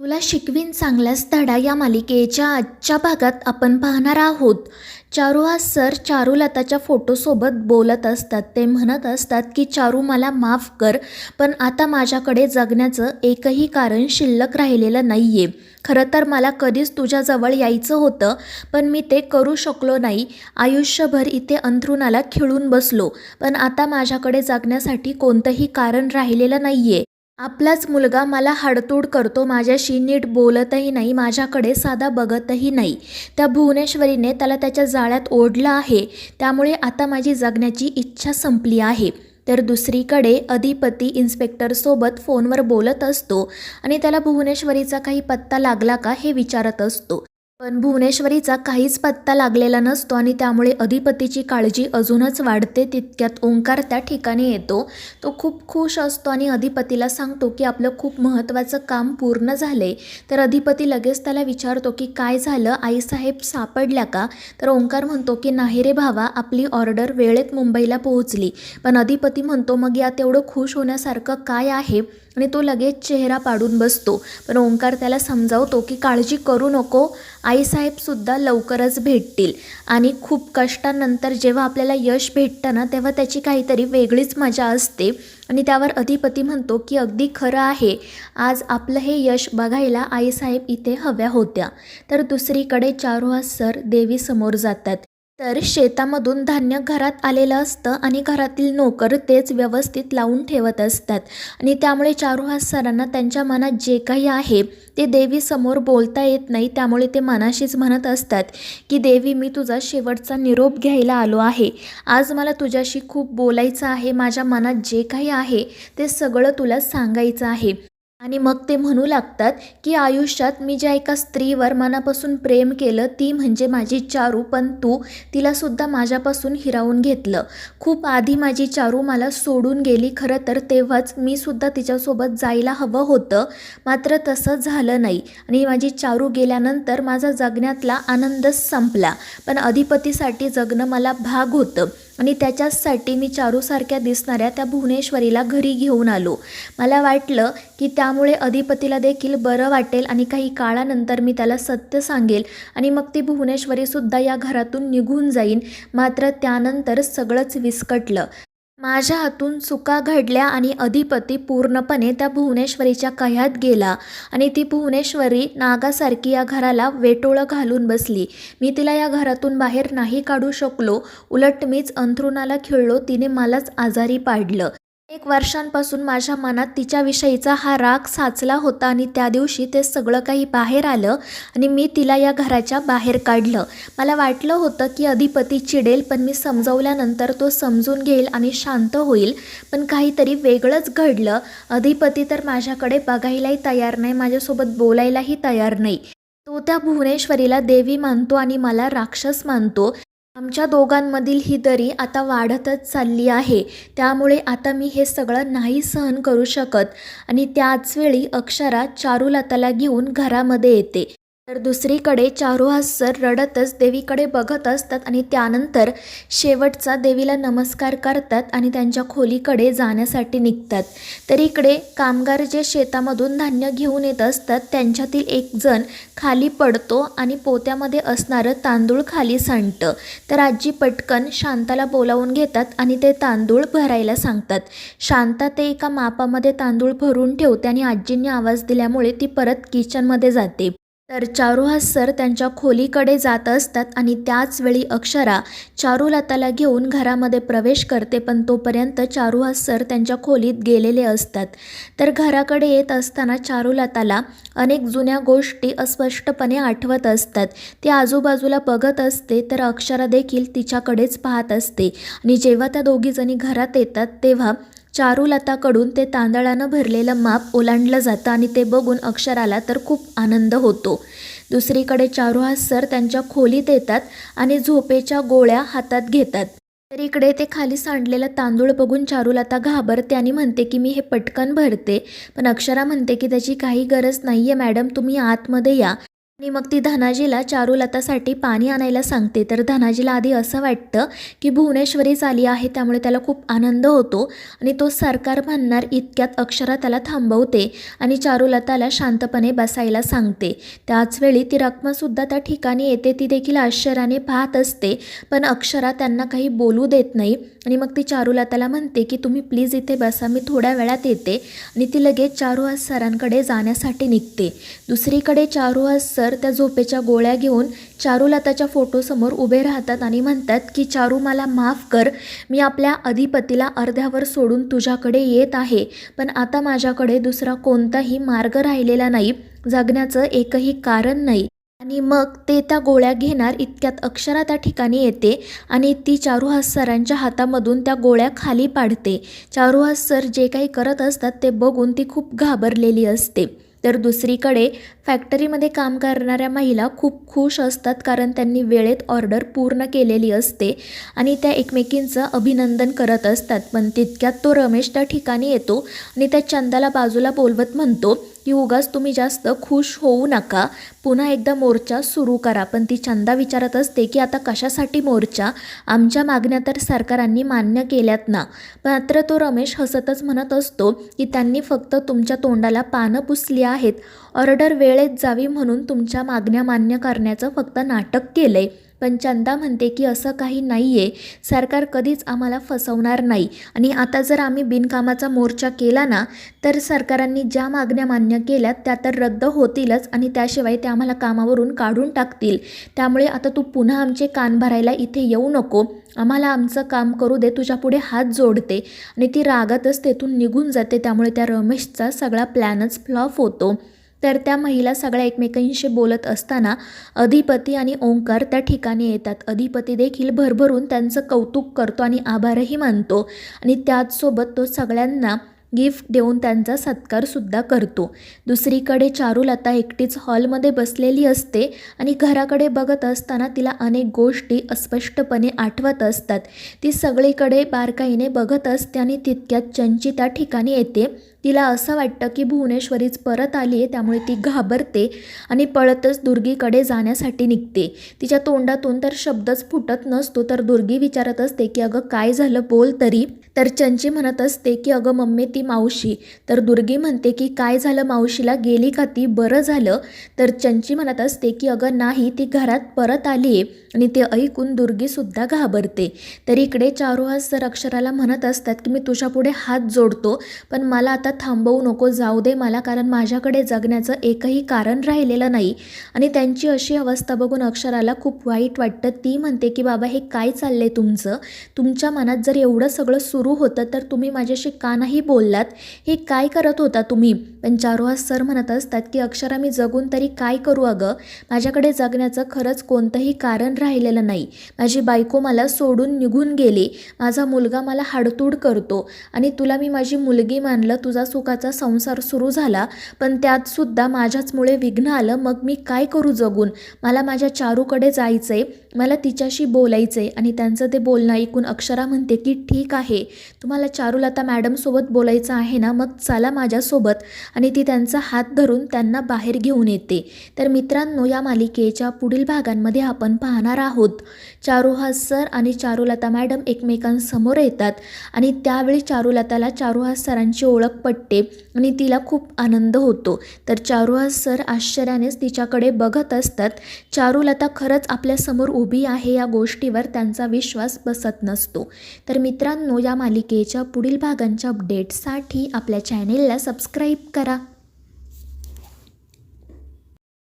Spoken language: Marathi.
तुला शिकवीन चांगलाच धडा या मालिकेच्या आजच्या भागात आपण पाहणार आहोत. चारू हा सर चारुलताच्या फोटोसोबत बोलत असतात. ते म्हणत असतात की चारू मला माफ कर, पण आता माझ्याकडे जगण्याचं एकही कारण शिल्लक राहिलेलं नाही आहे. खरं तर मला कधीच तुझ्याजवळ यायचं होतं, पण मी ते करू शकलो नाही. आयुष्यभर इथे अंथरुणाला खिळून बसलो, पण आता माझ्याकडे जगण्यासाठी कोणतंही कारण राहिलेलं नाही आहे. आपलाच मुलगा मला हाडतूड करतो, माझ्याशी नीट बोलतही नाही, माझ्याकडे साधा बघतही नाही. त्या भुवनेश्वरीने त्याला त्याच्या जाळ्यात ओढलं आहे. त्यामुळे आता माझी जगण्याची इच्छा संपली आहे. तर दुसरीकडे अधिपती इन्स्पेक्टरसोबत फोनवर बोलत असतो आणि त्याला भुवनेश्वरीचा काही पत्ता लागला का हे विचारत असतो. पण भुवनेश्वरीचा काहीच पत्ता लागलेला नसतो आणि त्यामुळे अधिपतीची काळजी अजूनच वाढते. तितक्यात ओंकार त्या ठिकाणी येतो. तो खूप खुश असतो आणि अधिपतीला सांगतो की आपलं खूप महत्त्वाचं काम पूर्ण झाले. तर अधिपती लगेच त्याला विचारतो की काय झालं, आईसाहेब सापडल्या का? तर ओंकार म्हणतो की नाही रे भावा, आपली ऑर्डर वेळेत मुंबईला पोहोचली. पण अधिपती म्हणतो मग यात एवढं खुश होण्यासारखं काय आहे? आणि तो लगेच चेहरा पाडून बसतो. पण ओंकार त्याला समजावतो की काळजी करू नको, आईसाहेबसुद्धा लवकरच भेटतील. आणि खूप कष्टानंतर जेव्हा आपल्याला यश भेटतं ना, तेव्हा त्याची काहीतरी वेगळीच मजा असते. आणि त्यावर अधिपती म्हणतो की अगदी खरं आहे, आज आपलं हे यश बघायला आईसाहेब इथे हव्या होत्या. तर दुसरीकडे चारुहास सर देवीसमोर जातात. तर शेतामधून धान्य घरात आलेलं असतं आणि घरातील नोकर तेच व्यवस्थित लावून ठेवत असतात. आणि त्यामुळे चारुहास सरांना त्यांच्या मनात जे काही आहे ते देवीसमोर बोलता येत नाही. त्यामुळे ते मनाशीच म्हणत असतात की देवी, मी तुझा शेवटचा निरोप घ्यायला आलो आहे. आज मला तुझ्याशी खूप बोलायचं आहे. माझ्या मनात जे काही आहे ते सगळं तुला सांगायचं आहे. आणि मग ते म्हणू लागतात की आयुष्यात मी ज्या एका स्त्रीवर मनापासून प्रेम केलं ती म्हणजे माझी चारू, पण तू तिलासुद्धा माझ्यापासून हिरावून घेतलं. खूप आधी माझी चारू मला सोडून गेली. खरं तर तेव्हाच मी सुद्धा तिच्यासोबत जायला हवं होतं, मात्र तसं झालं नाही. आणि माझी चारू गेल्यानंतर माझा जगण्यातला आनंदच संपला. पण अधिपतीसाठी जगणं मला भाग होतं आणि त्याच्याचसाठी मी चारूसारख्या दिसणाऱ्या त्या भुवनेश्वरीला घरी घेऊन आलो. मला वाटलं की त्यामुळे अधिपतीला देखील बरं वाटेल आणि काही काळानंतर मी त्याला सत्य सांगेल आणि मग ती भुवनेश्वरीसुद्धा या घरातून निघून जाईन. मात्र त्यानंतर सगळंच विस्कटलं. माझ्या हातून चुका घडल्या आणि अधिपती पूर्णपणे त्या भुवनेश्वरीच्या कह्यात गेला आणि ती भुवनेश्वरी नागासारखी या घराला वेटोळं घालून बसली. मी तिला या घरातून बाहेर नाही काढू शकलो, उलट मीच अंथरुणाला खिळलो. तिने मलाच आजारी पाडलं. 1 वर्षांपासून माझ्या मनात तिच्याविषयीचा हा राग साचला होता आणि त्या दिवशी ते सगळं काही बाहेर आलं आणि मी तिला या घराच्या बाहेर काढलं. मला वाटलं होतं की अधिपती चिडेल, पण मी समजवल्यानंतर तो समजून घेईल आणि शांत होईल. पण काहीतरी वेगळंच घडलं. अधिपती तर माझ्याकडे बघायलाही तयार नाही, माझ्यासोबत बोलायलाही तयार नाही. तो त्या भुवनेश्वरीला देवी मानतो आणि मला राक्षस मानतो. आमच्या दोघांमधील ही दरी आता वाढतच चालली आहे. त्यामुळे आता मी हे सगळं नाही सहन करू शकत. आणि त्याचवेळी अक्षरा चारुलताला घेऊन घरामध्ये येते. तर दुसरीकडे चारुहास सर रडतच देवीकडे बघत असतात आणि त्यानंतर शेवटचा देवीला नमस्कार करतात आणि त्यांच्या खोलीकडे जाण्यासाठी निघतात. तर इकडे कामगार जे शेतामधून धान्य घेऊन येत असतात त्यांच्यातील एक जण खाली पडतो आणि पोत्यामध्ये असणारं तांदूळ खाली सांडतं. तर आजी पटकन शांताला बोलावून घेतात आणि ते तांदूळ भरायला सांगतात. शांता ते एका मापामध्ये तांदूळ भरून ठेवते आणि आजींनी आवाज दिल्यामुळे ती परत किचनमध्ये जाते. तर चारुहास सर त्यांच्या खोलीकडे जात असतात आणि त्याचवेळी अक्षरा चारुलताला घेऊन घरामध्ये प्रवेश करते. पण तोपर्यंत चारुहास सर त्यांच्या खोलीत गेलेले असतात. तर घराकडे येत असताना चारुलताला अनेक जुन्या गोष्टी अस्पष्टपणे आठवत असतात. ती आजूबाजूला बघत असते तर अक्षरा देखील तिच्याकडेच पाहत असते. आणि जेव्हा त्या दोघीजणी घरात येतात तेव्हा चारुलताकडून ते तांदळानं भरलेलं माप ओलांडलं जातं आणि ते बघून अक्षराला तर खूप आनंद होतो. दुसरीकडे चारुहास सर त्यांच्या खोलीत येतात आणि झोपेच्या गोळ्या हातात घेतात. तर इकडे ते खाली सांडलेलं तांदूळ बघून चारुलता घाबरते आणि म्हणते की मी हे पटकन भरते. पण अक्षरा म्हणते की त्याची काही गरज नाही आहे मॅडम, तुम्ही आतमध्ये या. आणि मग ती धनाजीला चारुलतासाठी पाणी आणायला सांगते. तर धनाजीला आधी असं वाटतं की भुवनेश्वरीच आली आहे, त्यामुळे त्याला खूप आनंद होतो आणि तो सरकार म्हणणार इतक्यात अक्षरा त्याला थांबवते आणि चारुलताला शांतपणे बसायला सांगते. त्याचवेळी ती रखमासुद्धा त्या ठिकाणी येते. ती देखील आश्चर्याने पाहत असते, पण अक्षरा त्यांना काही बोलू देत नाही आणि मग ती चारुलताला म्हणते की तुम्ही प्लीज इथे बसा, मी थोड्या वेळात येते आणि ती लगेच चारुहास सरांकडे जाण्यासाठी निघते. दुसरीकडे चारुहास सर त्या झोपेच्या गोळ्या घेऊन चारुलताच्या फोटोसमोर उभे राहतात आणि म्हणतात की चारू मला माफ कर, मी आपल्या अधिपतीला अर्ध्यावर सोडून तुझ्याकडे येत आहे, पण आता माझ्याकडे दुसरा कोणताही मार्ग राहिलेला नाही, जगण्याचं एकही कारण नाही. आणि मग ते त्या गोळ्या घेणार इतक्यात अक्षरा त्या ठिकाणी येते आणि ती चारुहास सरांच्या हातामधून त्या गोळ्या खाली पाडते. चारुहास सर जे काही करत असतात ते बघून ती खूप घाबरलेली असते. तर दुसरीकडे फॅक्टरीमध्ये काम करणाऱ्या महिला खूप खुश असतात, कारण त्यांनी वेळेत ऑर्डर पूर्ण केलेली असते आणि त्या एकमेकींचं अभिनंदन करत असतात. पण तितक्यात तो रमेश त्या ठिकाणी येतो आणि त्या चंदाला बाजूला बोलवत म्हणतो की उगाच तुम्ही जास्त खुश होऊ नका, पुन्हा एकदा मोर्चा सुरू करा. पण ती चंदा विचारत असते की आता कशासाठी मोर्चा, आमच्या मागण्या तर सरकारांनी मान्य केल्यात ना. मात्र तो रमेश हसतच म्हणत असतो की त्यांनी फक्त तुमच्या तोंडाला पानं पुसली आहेत, ऑर्डर वेळेत जावी म्हणून तुमच्या मागण्या मान्य करण्याचं फक्त नाटक केलं आहे. पण चंदा म्हणते की असं काही नाही आहे, सरकार कधीच आम्हाला फसवणार नाही आणि आता जर आम्ही बिनकामाचा मोर्चा केला ना तर सरकारांनी ज्या मागण्या मान्य केल्यात त्या तर रद्द होतीलच आणि त्याशिवाय ते आम्हाला कामावरून काढून टाकतील. त्यामुळे आता तू पुन्हा आमचे कान भरायला इथे येऊ नको, आम्हाला आमचं काम करू दे, तुझ्यापुढे हात जोडते. आणि ती रागातच तेथून निघून जाते. त्यामुळे त्या रमेशचा सगळा प्लॅनच फ्लॉप होतो. तर त्या महिला सगळ्या एकमेकांशी बोलत असताना अधिपती आणि ओंकार त्या ठिकाणी येतात. अधिपती देखील भरभरून त्यांचं कौतुक करतो आणि आभारही मानतो आणि त्याचसोबत तो सगळ्यांना गिफ्ट देऊन त्यांचा सत्कारसुद्धा करतो. दुसरीकडे चारुलता एकटीच हॉलमध्ये बसलेली असते आणि घराकडे बघत असताना तिला अनेक गोष्टी अस्पष्टपणे आठवत असतात. ती सगळीकडे बारकाईने बघत असते आणि तितक्यात चंची त्या ठिकाणी येते. तिला असं वाटतं की भुवनेश्वरीच परत आली आहे, त्यामुळे ती घाबरते आणि पळतच दुर्गीकडे जाण्यासाठी निघते. तिच्या तोंडातून तर शब्दच फुटत नसतो. तर दुर्गी विचारत असते की अगं काय झालं, बोल तरी. तर चंची म्हणत असते की अगं मम्मी ती मावशी. तर दुर्गी म्हणते की काय झालं, मावशीला गेली का ती, बरं झालं. तर चंची म्हणत असते की अगं नाही, ती घरात परत आली आहे. आणि ते ऐकून दुर्गीसुद्धा घाबरते. तर इकडे चारुहास सर अक्षराला म्हणत असतात की मी तुझ्यापुढे हात जोडतो, पण मला आता थांबवू नको, जाऊ दे मला, कारण माझ्याकडे जगण्याचं एकही कारण राहिलेलं नाही. आणि त्यांची अशी अवस्था बघून अक्षराला खूप वाईट वाटतं. ती म्हणते की बाबा हे काय चाललंय तुमचं, तुमच्या मनात जर एवढं सगळं सुरू होतं तर तुम्ही माझ्याशी का नाही बोललात, हे काय करत होता तुम्ही. पण चारुहास सर म्हणत असतात की अक्षरा मी जगून तरी काय करू अगं, माझ्याकडे जगण्याचं खरंच कोणतंही कारण राहिलेलं नाही. माझी बायको मला सोडून निघून गेली, माझा मुलगा मला हाडतूड करतो आणि तुला मी माझी मुलगी मानलं, तुझा सुखाचा संसार सुरू झाला, पण त्यातसुद्धा माझ्याचमुळे विघ्न आलं. मग मी काय करू जगून, मला माझ्या चारूकडे जायचं आहे, मला तिच्याशी बोलायचं आहे. आणि त्यांचं ते बोलणं ऐकून अक्षरा म्हणते की ठीक आहे, तुम्हाला चारुलता मॅडमसोबत बोलायचं आहे ना, मग चला माझ्यासोबत. आणि ती त्यांचा हात धरून त्यांना बाहेर घेऊन येते. तर मित्रांनो, या मालिकेच्या पुढील भागांमध्ये आपण पाहणार आहोत चारुहास सर आणि चारुलता मॅडम एकमेकांसमोर येतात आणि त्यावेळी चारुलताला चारुहास सरांची ओळख पटते आणि तिला खूप आनंद होतो. तर चारुहास सर आश्चर्यानेच तिच्याकडे बघत असतात. चारुलता खरंच आपल्यासमोर उभी आहे या गोष्टीवर त्यांचा विश्वास बसत नसतो. तर मित्रांनो, या मालिकेच्या पुढील भागांच्या अपडेट्ससाठी आपल्या चॅनेलला सबस्क्राईब करा.